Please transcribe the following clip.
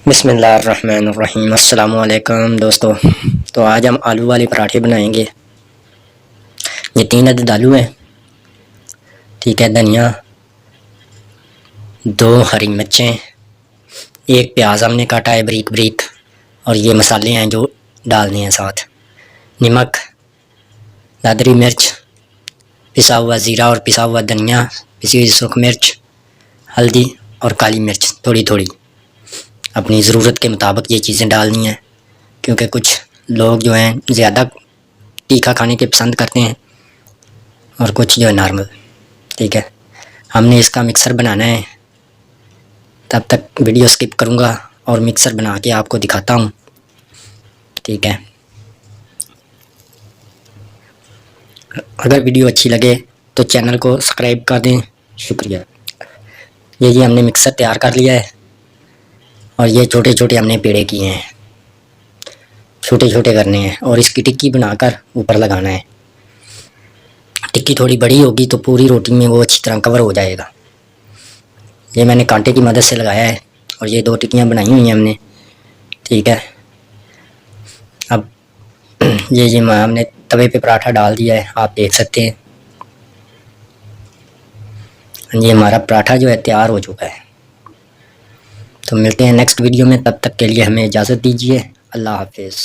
बिस्मिल्लाहिर्रहमानिर्रहीम। अस्सलामु अलैकुम दोस्तों। तो आज हम आलू वाले पराठे बनाएंगे। ये 3 अदद आलू हैं, ठीक है। धनिया, 2 हरी मिर्चें, 1 प्याज हमने काटा है बारीक बारीक, और ये मसाले हैं जो डालने हैं साथ। नमक, दादरी मिर्च, पिसा हुआ ज़ीरा और पिसा हुआ धनिया, पिसी हुई सुरख मिर्च, हल्दी और काली मिर्च थोड़ी थोड़ी। अपनी ज़रूरत के मुताबिक ये चीज़ें डालनी हैं, क्योंकि कुछ लोग जो हैं ज़्यादा तीखा खाने के पसंद करते हैं और कुछ जो है नॉर्मल, ठीक है। हमने इसका मिक्सर बनाना है, तब तक वीडियो स्किप करूँगा और मिक्सर बना के आपको दिखाता हूँ, ठीक है। अगर वीडियो अच्छी लगे तो चैनल को सब्सक्राइब कर दें, शुक्रिया। ये हमने मिक्सर तैयार कर लिया है, और ये छोटे छोटे हमने पेड़े किए हैं, छोटे छोटे करने हैं और इसकी टिक्की बनाकर ऊपर लगाना है। टिक्की थोड़ी बड़ी होगी तो पूरी रोटी में वो अच्छी तरह कवर हो जाएगा। ये मैंने कांटे की मदद से लगाया है और ये 2 टिक्कियाँ बनाई हुई हैं हमने, ठीक है। अब ये हमने तवे पे पराठा डाल दिया है, आप देख सकते हैं। ये हमारा पराठा जो है तैयार हो चुका है। तो मिलते हैं नेक्स्ट वीडियो में, तब तक के लिए हमें इजाज़त दीजिए। अल्लाह हाफिज़।